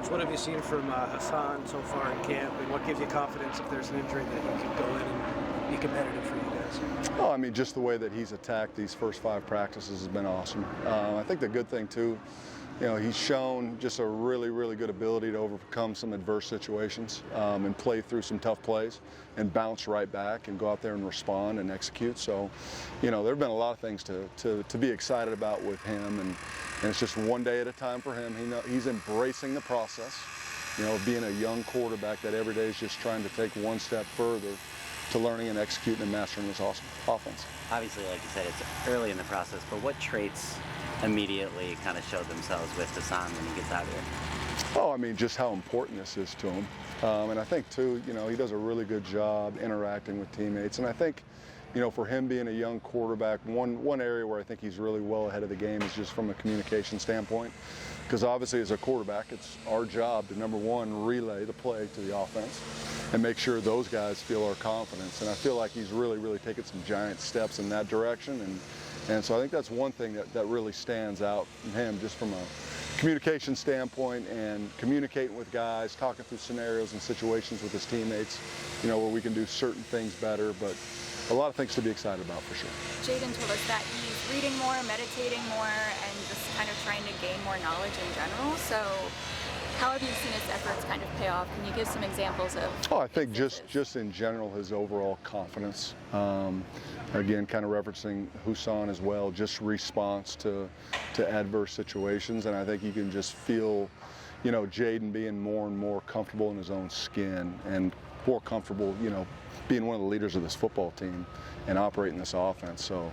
Coach, what have you seen from Hassan so far in camp, and what gives you confidence if there's an injury that he can go in and be competitive for you guys? Oh, I mean, just the way that he's attacked these first 5 practices has been awesome. I think the good thing, too, he's shown just a really, really good ability to overcome some adverse situations and play through some tough plays and bounce right back and go out there and respond and execute. So, there have been a lot of things to be excited about with him, and it's just one day at a time for him. He's embracing the process, of being a young quarterback that every day is just trying to take one step further to learning and executing and mastering this awesome offense. Obviously, like you said, it's early in the process, but what traits immediately kind of showed themselves with Hassan when he gets out here? Oh, I mean, just how important this is to him. And I think, too, he does a really good job interacting with teammates. And I think, for him being a young quarterback, one area where I think he's really well ahead of the game is just from a communication standpoint. Because obviously as a quarterback, it's our job to, number one, relay the play to the offense and make sure those guys feel our confidence. And I feel like he's really, really taken some giant steps in that direction. And so I think that's one thing that really stands out from him, just from a communication standpoint and communicating with guys, talking through scenarios and situations with his teammates, where we can do certain things better. But a lot of things to be excited about for sure. Jaden told us that he's reading more, meditating more, and just kind of trying to gain more knowledge in general. So how have you seen his efforts kind of pay off? Can you give some examples of? Oh, I think just in general, his overall confidence. Again, kind of referencing Hassan as well, just response to adverse situations. And I think you can just feel, Jaden being more and more comfortable in his own skin and more comfortable, being one of the leaders of this football team and operating this offense. So,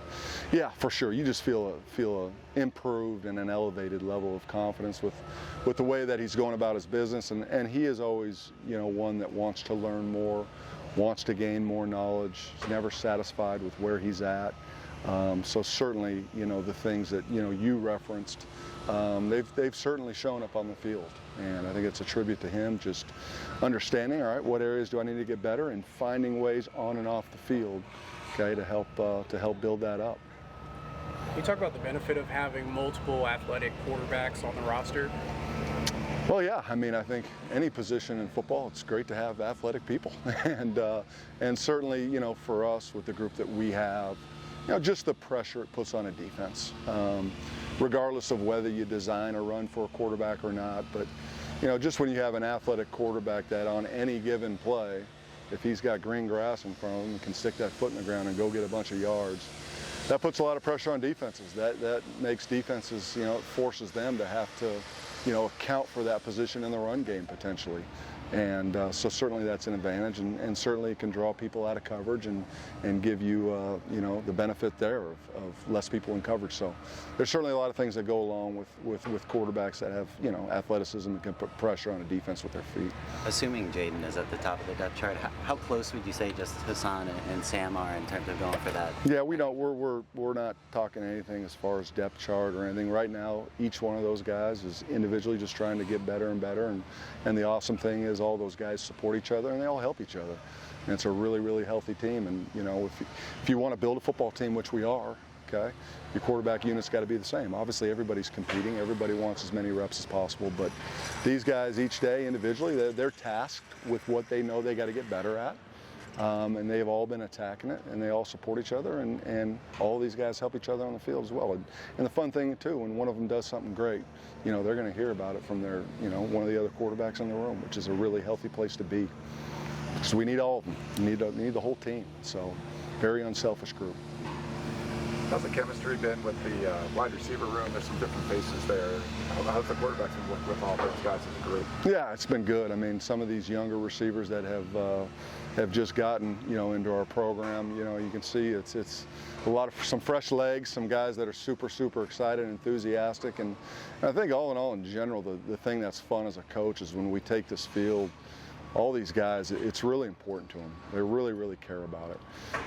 yeah, for sure, you just feel a improved and an elevated level of confidence with the way that he's going about his business. And he is always, one that wants to learn more, wants to gain more knowledge. He's never satisfied with where he's at. So certainly, the things that you referenced, they've certainly shown up on the field. And I think it's a tribute to him, just understanding, all right, what areas do I need to get better, and finding ways on and off the field, okay, to help build that up. Can you talk about the benefit of having multiple athletic quarterbacks on the roster? Well, yeah, I mean, I think any position in football, it's great to have athletic people. And certainly, for us with the group that we have, just the pressure it puts on a defense, regardless of whether you design or run for a quarterback or not. But, just when you have an athletic quarterback that on any given play, if he's got green grass in front of him and can stick that foot in the ground and go get a bunch of yards, that puts a lot of pressure on defenses. That makes defenses, it forces them to have to, account for that position in the run game potentially. And so certainly that's an advantage, and certainly it can draw people out of coverage and give you, the benefit there of less people in coverage. So there's certainly a lot of things that go along with quarterbacks that have, athleticism and can put pressure on a defense with their feet. Assuming Jaden is at the top of the depth chart, how close would you say just Hassan and Sam are in terms of going for that? Yeah, we're not talking anything as far as depth chart or anything. Right now, each one of those guys is individually just trying to get better and better, and the awesome thing is all those guys support each other and they all help each other. And it's a really, really healthy team. And, if you want to build a football team, which we are, okay, your quarterback unit's got to be the same. Obviously, everybody's competing. Everybody wants as many reps as possible. But these guys each day individually, they're tasked with what they know they got to get better at. And they've all been attacking it, and they all support each other, and all these guys help each other on the field as well. And the fun thing, too, when one of them does something great, they're going to hear about it from their, one of the other quarterbacks in the room, which is a really healthy place to be. Because we need all of them. We need the whole team. So, very unselfish group. How's the chemistry been with the wide receiver room? There's some different faces there. How's the quarterbacks been working with all those guys as a group? Yeah, it's been good. I mean, some of these younger receivers that have just gotten, into our program, you can see it's some fresh legs, some guys that are super, super excited and enthusiastic. And I think all in all, in general, the thing that's fun as a coach is when we take this field, all these guys, it's really important to them. They really, really care about it.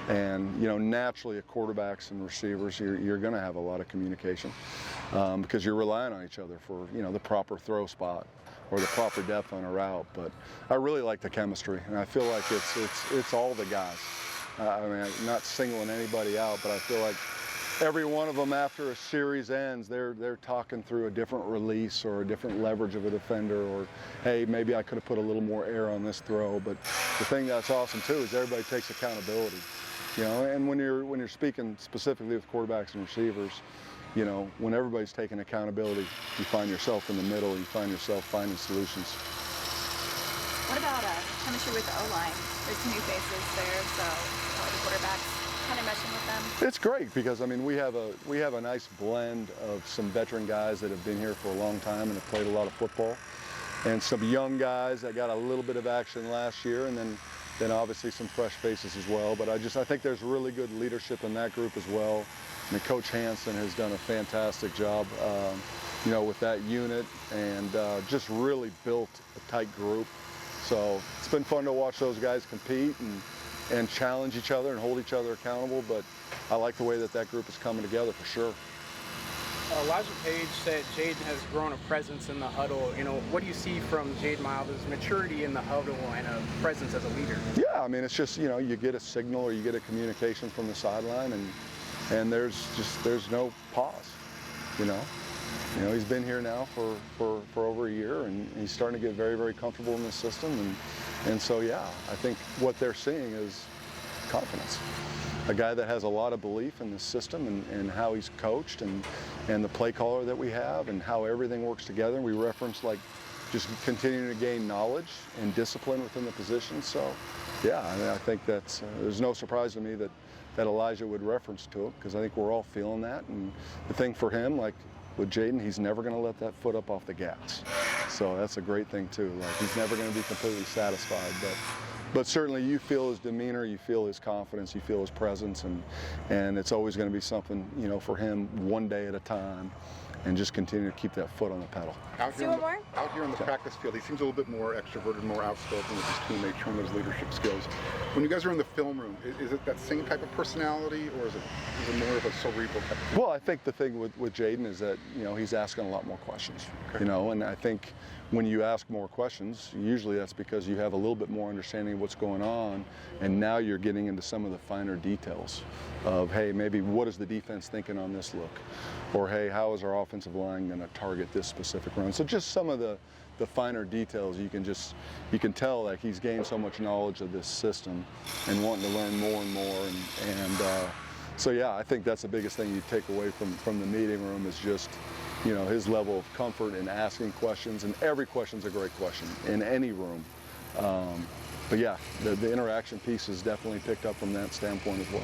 And, naturally at quarterbacks and receivers, you're going to have a lot of communication because you're relying on each other for, the proper throw spot or the proper depth on a route. But I really like the chemistry, and I feel like it's all the guys. I mean, I'm not singling anybody out, but I feel like every one of them after a series ends, they're talking through a different release or a different leverage of a defender, or hey, maybe I could have put a little more air on this throw. But the thing that's awesome too is everybody takes accountability. You know, and when you're speaking specifically with quarterbacks and receivers, you know, when everybody's taking accountability, you find yourself in the middle, you find yourself finding solutions. What about chemistry with the O-line? There's some new faces there, so how are the quarterbacks kind of meshing with them? It's great because, I mean, we have a nice blend of some veteran guys that have been here for a long time and have played a lot of football, and some young guys that got a little bit of action last year, and then obviously some fresh faces as well. But I think there's really good leadership in that group as well. I mean, Coach Hansen has done a fantastic job, you know, with that unit, and just really built a tight group. So it's been fun to watch those guys compete and challenge each other and hold each other accountable. But I like the way that group is coming together for sure. Elijah Page said Jaden has grown a presence in the huddle. You know, what do you see from Jaden Miles' maturity in the huddle and a presence as a leader? Yeah, I mean, it's just, you know, you get a signal or you get a communication from the sideline, and there's no pause, you know. You know, he's been here now for over a year, and he's starting to get very, very comfortable in the system, and so yeah, I think what they're seeing is confidence. A guy that has a lot of belief in the system and how he's coached and the play caller that we have and how everything works together. We reference like just continuing to gain knowledge and discipline within the position. So yeah, I mean, I think that's there's no surprise to me that Elijah would reference to it, because I think we're all feeling that. And the thing for him, like with Jaden, he's never going to let that foot up off the gas. So that's a great thing too. Like, he's never going to be completely satisfied, but certainly you feel his demeanor, you feel his confidence, you feel his presence, and it's always going to be something, you know, for him one day at a time, and just continue to keep that foot on the pedal. Out here on the practice field, he seems a little bit more extroverted, more outspoken with his teammates, showing those leadership skills. When you guys are in the film room, is it that same type of personality, or is it more of a cerebral type of thing? Well, I think the thing with Jaden is that, you know, he's asking a lot more questions. Okay. You know, and I think when you ask more questions, usually that's because you have a little bit more understanding of what's going on, and now you're getting into some of the finer details of, hey, maybe what is the defense thinking on this look? Or, hey, how is our offensive line going to target this specific run? So just some of the finer details, you can tell that he's gained so much knowledge of this system and wanting to learn more and more. And so, yeah, I think that's the biggest thing you take away from the meeting room is just, you know, his level of comfort in asking questions, and every question's a great question in any room. But yeah, the interaction piece is definitely picked up from that standpoint as well.